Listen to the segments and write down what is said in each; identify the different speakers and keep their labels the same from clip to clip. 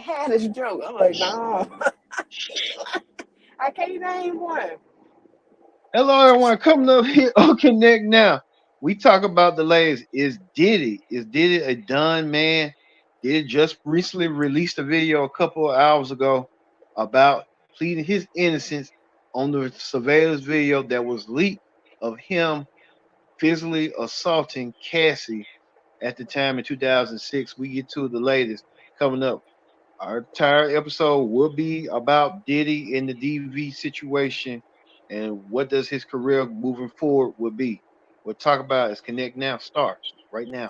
Speaker 1: had a stroke. I'm like, no, I can't name one.
Speaker 2: Hello, everyone. Coming up here on Connect Now. We talk about the latest. Is Diddy a done man? Diddy just recently released a video a couple of hours ago about pleading his innocence on the surveillance video that was leaked of him physically assaulting Cassie at the time in 2006. We get to the latest coming up. Our entire episode will be about Diddy in the DV situation and what does his career moving forward will be. We'll talk about as Connect Now starts right now.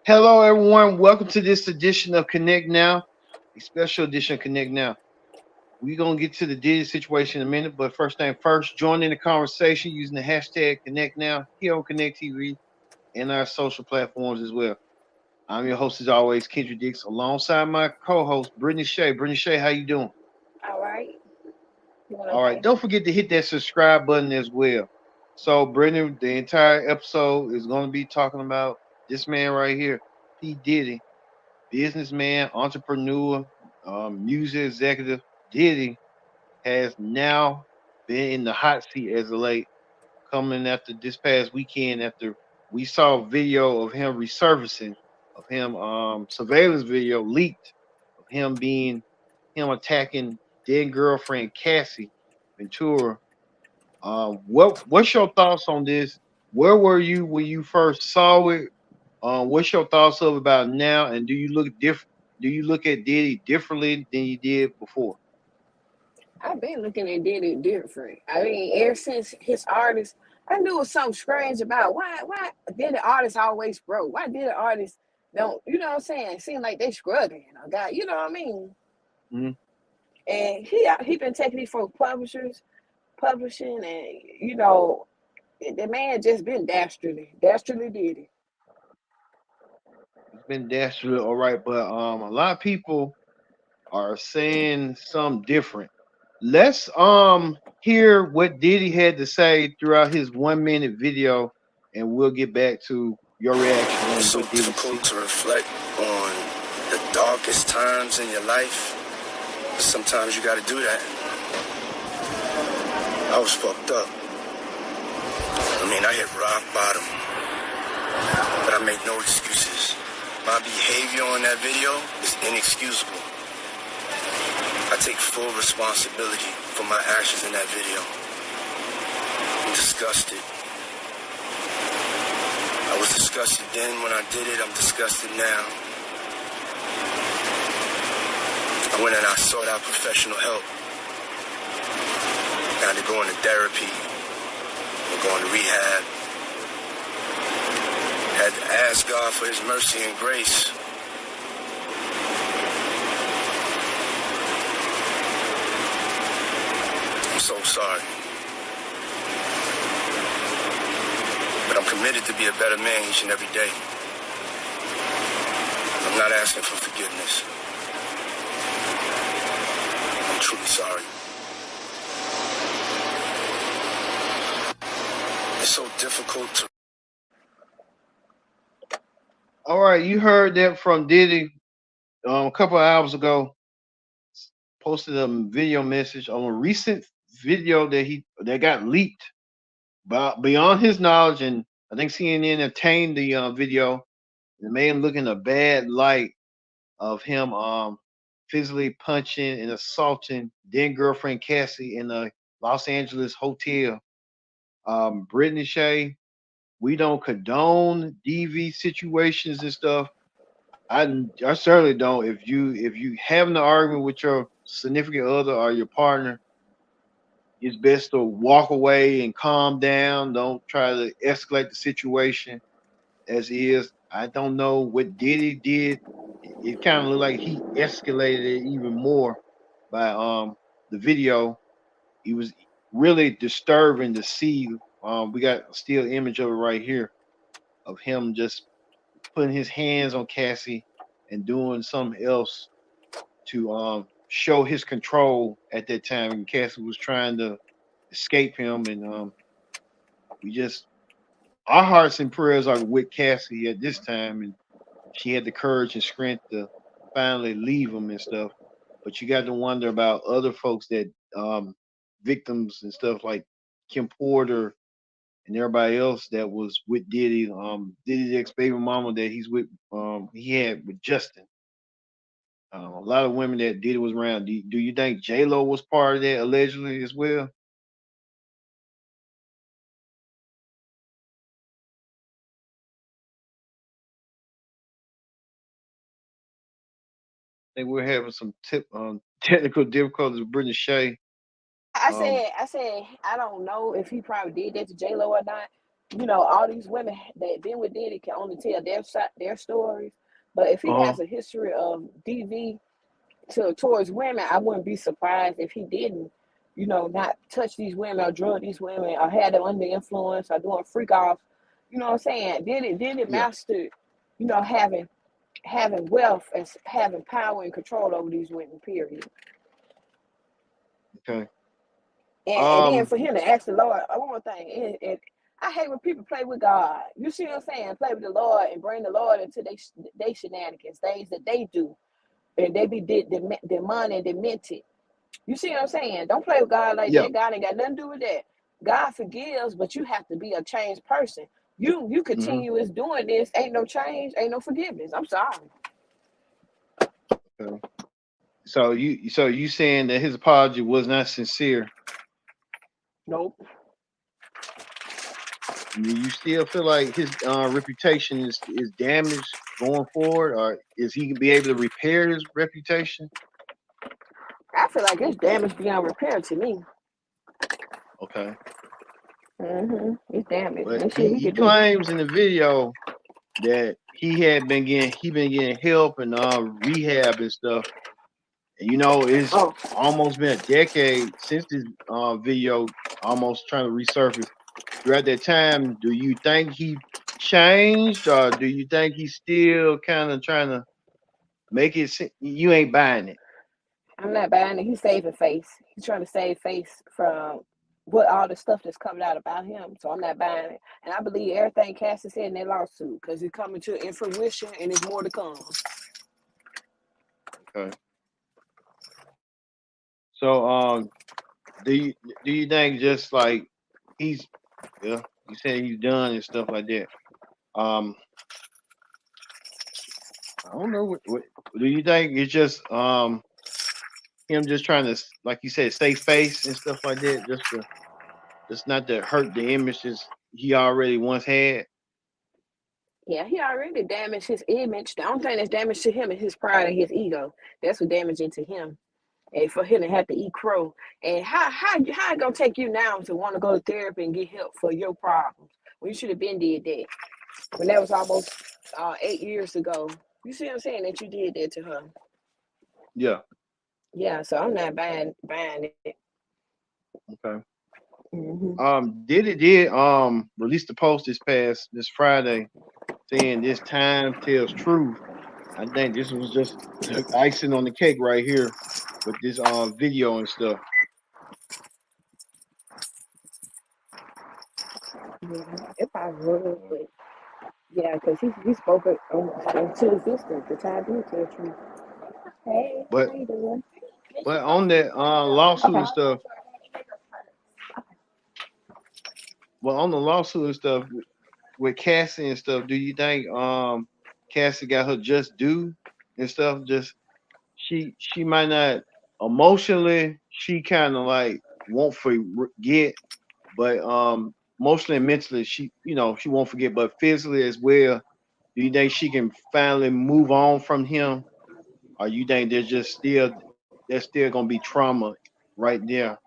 Speaker 2: Hello, everyone. Welcome to this edition of Connect Now, a special edition of Connect Now. We're going to get to the Diddy situation in a minute, but first thing first, join in the conversation using the hashtag Connect Now here on Connect TV and our social platforms as well. I'm your host, as always, Kendra Dix, alongside my co-host, Brittany Shea. Brittany Shea, how you doing?
Speaker 1: All right, you want
Speaker 2: All right.
Speaker 1: okay?
Speaker 2: Don't forget to hit that subscribe button as well. So, Brittany, the entire episode is going to be talking about this man right here, P. Diddy, businessman, entrepreneur, music executive. Diddy has now been in the hot seat as of late, coming after this past weekend after we saw a video of him resurfacing, of him surveillance video leaked of him attacking dead girlfriend Cassie Ventura. What's your thoughts on this? Where were you when you first saw it? What's your thoughts of about now? And do you look different? Do you look at Diddy differently than you did before?
Speaker 1: I've been looking at Diddy different. I mean, ever since his artist, I knew it was something strange about why did the artists always broke? Why did the artists don't, you know what I'm saying? Seem like they struggling or got, you know what I mean?
Speaker 2: Mhm.
Speaker 1: And he been taking it for publishers, publishing, and the man just been dastardly did it.
Speaker 2: It's been dastardly, all right, but a lot of people are saying something different. Let's hear what Diddy had to say throughout his 1 minute video, and we'll get back to your reaction
Speaker 3: It's
Speaker 2: on
Speaker 3: so
Speaker 2: what Diddy
Speaker 3: difficult
Speaker 2: said.
Speaker 3: to reflect on the darkest times in your life. But sometimes you gotta do that. I was fucked up. I hit rock bottom. But I make no excuses. My behavior on that video is inexcusable. I take full responsibility for my actions in that video. I'm disgusted. I was disgusted then when I did it. I'm disgusted now. I went and I sought out professional help. I had to go into therapy. I'm going to rehab. Had to ask God for his mercy and grace. I'm so sorry. But I'm committed to be a better man each and every day. I'm not asking for forgiveness. I'm truly sorry. It's so difficult to...
Speaker 2: All right, you heard that from Diddy a couple of hours ago. Posted a video message on a recent video that got leaked, but beyond his knowledge, and I think CNN obtained the video and made him look in a bad light of him physically punching and assaulting then girlfriend Cassie in a Los Angeles hotel. Brittany Shea, we don't condone DV situations and stuff. I certainly don't. If you having an argument with your significant other or your partner, it's best to walk away and calm down. Don't try to escalate the situation as is. I don't know what Diddy did. It kind of looked like he escalated it even more by the video. It was really disturbing to see. We got a still image of it right here of him just putting his hands on Cassie and doing something else to show his control at that time. And Cassie was trying to escape him, and we just our hearts and prayers are with Cassie at this time, and she had the courage and strength to finally leave him and stuff. But you got to wonder about other folks that victims and stuff like Kim Porter and everybody else that was with Diddy. Diddy's ex baby mama that he's with, he had with Justin. A lot of women that Diddy was around. Do you think J Lo was part of that allegedly as well? I think we're having some technical difficulties with Brittany Shea. Um,
Speaker 1: I said, I don't know if he probably did that to J Lo or not. You know, all these women that been with Diddy can only tell their stories. But if he
Speaker 2: uh-huh.
Speaker 1: has a history of DV towards women, I wouldn't be surprised if he didn't, you know, not touch these women or drug these women or had them under influence or doing freak offs. You know what I'm saying? Did it
Speaker 2: Yeah.
Speaker 1: master, you know, having wealth and having power and control over these women. Period.
Speaker 2: Okay.
Speaker 1: And then
Speaker 2: Um.
Speaker 1: for him to ask the Lord, one more thing, I hate when people play with God. You see what I'm saying? Play with the Lord and bring the Lord into they shenanigans, things that they do, and they be demonic and demented. You see what I'm saying? Don't play with God like
Speaker 2: Yeah.
Speaker 1: that. God ain't got nothing to do with that. God forgives, but you have to be a changed person. You
Speaker 2: Hmm.
Speaker 1: continue as doing this, ain't no change, ain't no forgiveness. I'm sorry.
Speaker 2: Okay. So you saying that his apology was not sincere?
Speaker 1: Nope.
Speaker 2: You still feel like his reputation is damaged going forward, or is he be able to repair his reputation?
Speaker 1: I feel like it's damage beyond repair to me.
Speaker 2: Okay,
Speaker 1: It's damaged.
Speaker 2: but
Speaker 1: Let's see what he
Speaker 2: he
Speaker 1: could do.
Speaker 2: claims in the video that he been getting help and rehab and stuff. And it's
Speaker 1: Oh,
Speaker 2: almost been a decade since this video almost trying to resurface. Throughout that time, do you think he changed, or do you think he's still kind of trying to make it? You ain't buying it.
Speaker 1: I'm not buying it. He's saving face. He's trying to save face from what all the stuff that's coming out about him. So I'm not buying it. And I believe everything Cassie said in that lawsuit because it's coming to in fruition and there's more to come.
Speaker 2: Okay. So, do you do you think just like he's yeah, you said he's done and stuff like that. Um, I don't know what do you think it's just him just trying to like you said save face and stuff like that, just not to hurt the images he already once had.
Speaker 1: Yeah, he already damaged his image. The only thing that's damaged to him is his pride and his ego. That's what damaging to him. And for him to have to eat crow. And how it gonna take you now to want to go to therapy and get help for your problems when you should have been did that when that was almost 8 years ago. You see what I'm saying? That you did that to her.
Speaker 2: Yeah.
Speaker 1: Yeah, so I'm not buying it.
Speaker 2: Okay.
Speaker 1: Hmm.
Speaker 2: Diddy did release the post this Friday saying this time tells truth. I think this was just the icing on the cake right here with this video and stuff.
Speaker 1: Yeah, it probably was, but yeah, because he spoke it into existence. The time did tell truth. Hey,
Speaker 2: But
Speaker 1: how you doing?
Speaker 2: but on that lawsuit
Speaker 1: Okay.
Speaker 2: and stuff, well on the lawsuit and stuff with Cassie and stuff, do you think Cassie got her just due and stuff? Just she might not emotionally, she kind of like won't forget, but emotionally and mentally, she won't forget, but physically as well. Do you think she can finally move on from him, or you think there's still gonna be trauma right there?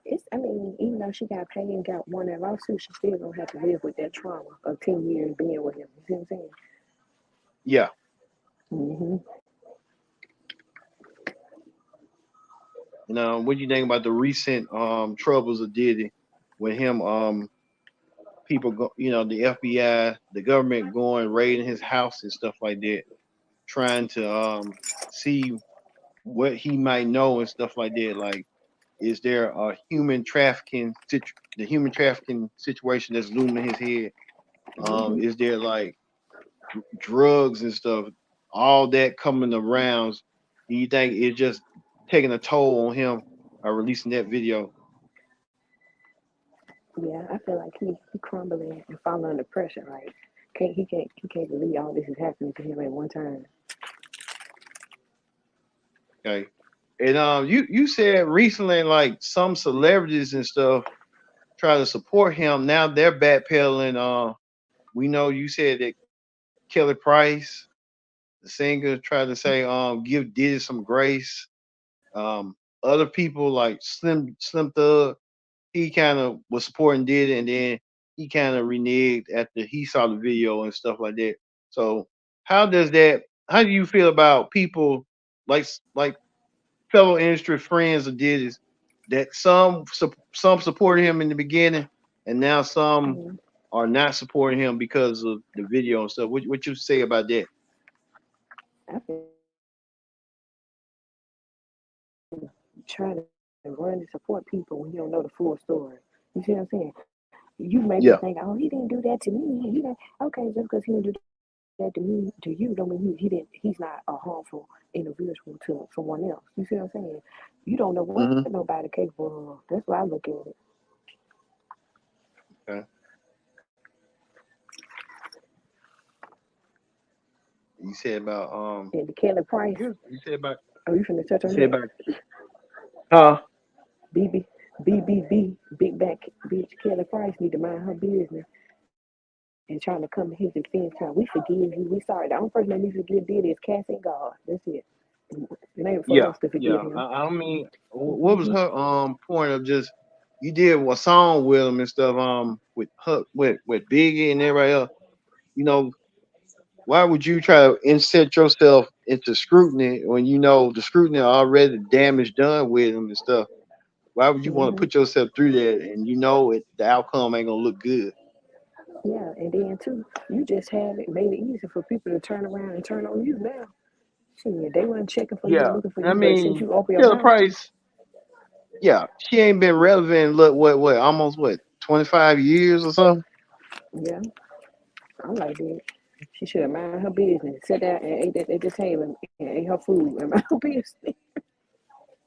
Speaker 1: I mean, even though she got paid and got won that lawsuit, she still gonna have to live with that trauma of 10 years being with him. You see what I'm saying?
Speaker 2: Yeah.
Speaker 1: Mm-hmm.
Speaker 2: What do you think about the recent troubles of Diddy with him people go, the FBI, the government going raiding his house and stuff like that, trying to see what he might know and stuff like that. Like, is there a the human trafficking situation that's looming in his head?
Speaker 1: Mm-hmm.
Speaker 2: Is there like drugs and stuff, all that coming around? Do you think it's just taking a toll on him by releasing that video?
Speaker 1: Yeah, I feel like he crumbling and falling under pressure. Like he can't believe all this is happening to him at one time.
Speaker 2: Okay. And you said recently like some celebrities and stuff try to support him. Now they're backpedaling. We know you said that Kelly Price, the singer, tried to say give Diddy some grace. Um, Other people like Slim Thug, he kind of was supporting Diddy, and then he kind of reneged after he saw the video and stuff like that. So how does that? How do you feel about people like fellow industry friends of Diddy's that some supported him in the beginning, and now some
Speaker 1: Mm-hmm.
Speaker 2: are not supporting him because of the video and stuff. What you say about that?
Speaker 1: I feel trying to run and support people when you don't know the full story. You see what I'm saying? You may be
Speaker 2: Yeah.
Speaker 1: thinking, oh, he didn't do that to me. He didn't. Okay, just because he didn't do that to me, to you, don't mean he didn't. He's not a harmful individual to someone else. You see what I'm saying? You don't know what
Speaker 2: Hmm.
Speaker 1: nobody capable of. That's why I look at it.
Speaker 2: Okay. You said about
Speaker 1: And the Kelly Price.
Speaker 2: you said about
Speaker 1: Oh, you finna touch
Speaker 2: you
Speaker 1: on
Speaker 2: said
Speaker 1: that?
Speaker 2: about huh?
Speaker 1: BB, BBB, Big Back Bitch Kelly Price need to mind her business and trying to come to his defense. Trying, we forgive you. We sorry. The only person that needs to forgive Diddy is Cassie and God. That's it. It ain't for
Speaker 2: Yeah,
Speaker 1: us to forgive
Speaker 2: yeah.
Speaker 1: him.
Speaker 2: I mean, what was
Speaker 1: Mm-hmm.
Speaker 2: her point of just you did a song with him and stuff with her with Biggie and everybody else. You know, why would you try to insert yourself into scrutiny when you know the scrutiny already damage done with him and stuff? Why would you want to
Speaker 1: Mm-hmm.
Speaker 2: put yourself through that and you know the outcome ain't gonna look good?
Speaker 1: Yeah, and then too, you just have it made it easy for people to turn around and turn on you now. Shit, they weren't checking for you or
Speaker 2: Yeah,
Speaker 1: looking for
Speaker 2: I
Speaker 1: you, but since
Speaker 2: mean,
Speaker 1: you open your
Speaker 2: Killer
Speaker 1: mouth,
Speaker 2: Price. Yeah, she ain't been relevant. Look, what, almost what, 25 years or something.
Speaker 1: yeah, I'm like that. She should have mind her business, sat down and ate at the table and ate her food and mind her business.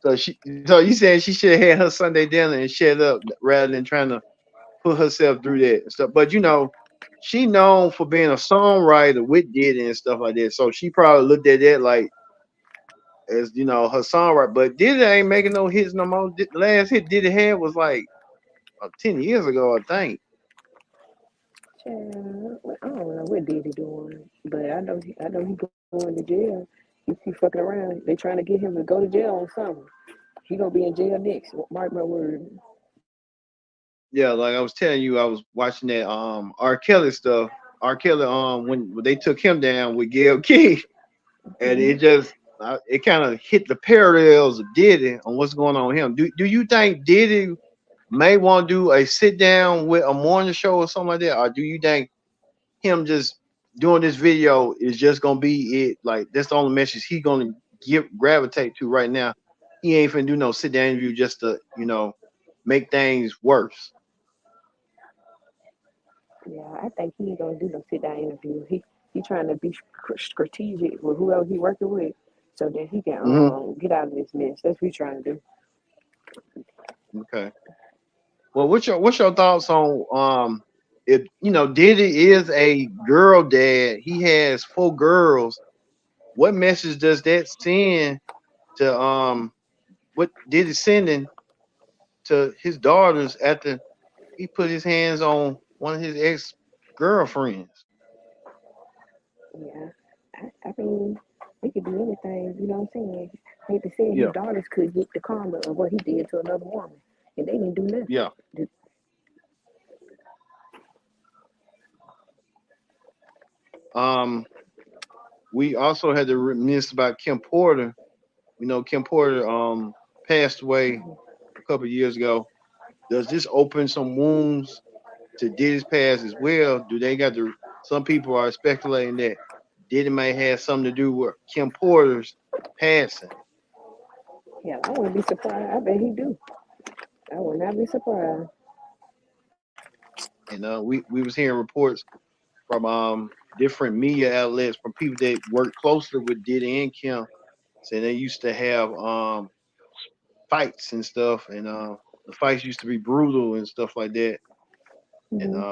Speaker 2: So you saying she should have had her Sunday dinner and shut up rather than trying to put herself through that and stuff. But she known for being a songwriter with Diddy and stuff like that. So she probably looked at that like as her songwriter. But Diddy ain't making no hits no more. The last hit Diddy had was like 10 years ago, I think.
Speaker 1: Child, well, I don't know what Diddy doing, but I know he going to jail. He fucking around. They trying to get him to go to jail on something. He gonna be in jail next. Mark my word.
Speaker 2: Yeah, like I was telling you, I was watching that R. Kelly stuff. R. Kelly when they took him down with Gail King, and
Speaker 1: Mm-hmm.
Speaker 2: it kind of hit the parallels of Diddy on what's going on with him. Do you think Diddy may want to do a sit down with a morning show or something like that, or do you think him just doing this video is just gonna be it? Like that's the only message he gonna gravitate to right now. He ain't finna do no sit down interview just to make things worse.
Speaker 1: Yeah, I think he ain't gonna do no sit down interview. He trying to be strategic with whoever he working with, so that he can
Speaker 2: Hmm.
Speaker 1: get out of this mess. That's what he trying to do.
Speaker 2: Okay. Well, what's your thoughts on if Diddy is a girl dad, he has 4 girls. What message does that send to what Diddy sending to his daughters after he put his hands on one of his ex girlfriends?
Speaker 1: Yeah, I mean, it could be anything. You know what I'm saying? Hate to say it, his
Speaker 2: Yeah.
Speaker 1: daughters could get the karma of what he did to another woman. and they didn't do nothing.
Speaker 2: Yeah. We also had to reminisce about Kim Porter. We know Kim Porter passed away a couple of years ago. Does this open some wounds to Diddy's past as well? Do they got to? Some people are speculating that Diddy may have something to do with Kim Porter's passing.
Speaker 1: Yeah, I wouldn't be surprised. I bet he do. I would not be surprised.
Speaker 2: And we was hearing reports from different media outlets from people that work closely with Diddy and Kim, saying they used to have fights and stuff, and the fights used to be brutal and stuff like that. And
Speaker 1: Hmm.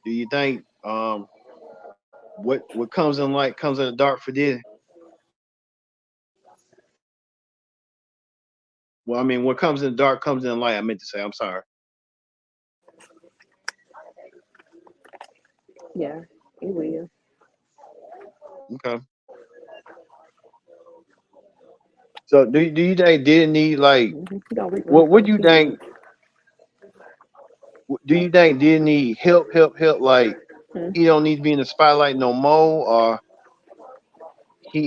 Speaker 2: do you think what comes in light comes in the dark for Diddy? Well, I mean, what comes in the dark comes in the light. I meant to say. I'm sorry.
Speaker 1: Yeah, he will.
Speaker 2: Okay. So do you think Diddy need like
Speaker 1: He gonna reap what he
Speaker 2: what
Speaker 1: sow.
Speaker 2: do you
Speaker 1: He will.
Speaker 2: think? Do you think Diddy need help? Like
Speaker 1: Hmm.
Speaker 2: he don't need to be in the spotlight no more, or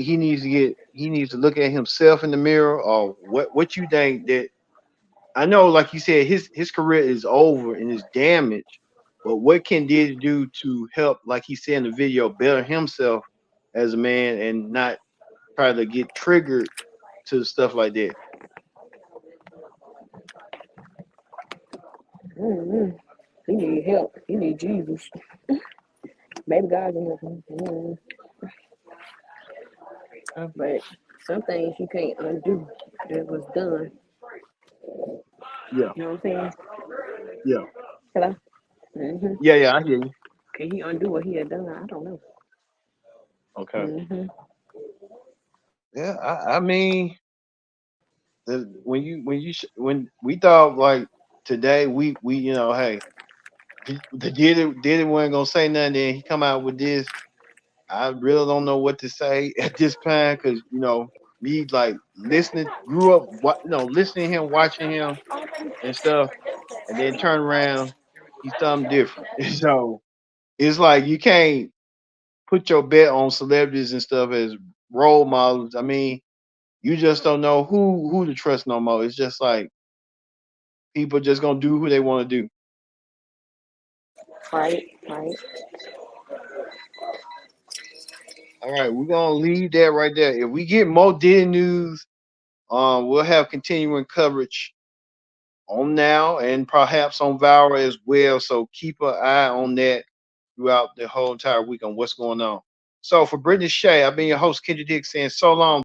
Speaker 2: he needs to he needs to look at himself in the mirror, or what you think that I know, like you said, his career is over and is damaged. But what can Diddy do to help, like he said in the video, better himself as a man and not try to get triggered to stuff like that?
Speaker 1: Mm-hmm. He need help. He need Jesus. Baby God can help him. But some things you can't undo that was done.
Speaker 2: Yeah,
Speaker 1: You know what I'm saying?
Speaker 2: yeah,
Speaker 1: Hello? Mm-hmm.
Speaker 2: yeah. I hear you.
Speaker 1: Can he undo what he had done? I don't know.
Speaker 2: Okay.
Speaker 1: Mm-hmm.
Speaker 2: Yeah, I mean, when we thought like today, we you know, hey, the Diddy wasn't gonna say nothing. Then he come out with this. I really don't know what to say at this time because me like listening, grew up, listening to him, watching him and stuff, and then turn around, he's something different. So it's like you can't put your bet on celebrities and stuff as role models. I mean, you just don't know who to trust no more. It's just like people just gonna do who they want to do.
Speaker 1: Right, right.
Speaker 2: All right, we're gonna leave that right there. If we get more Diddy news, we'll have continuing coverage on now and perhaps on Valor as well. So keep an eye on that throughout the whole entire week on what's going on. So for Brittany Shea, I've been your host, Kendra Dick, saying so long.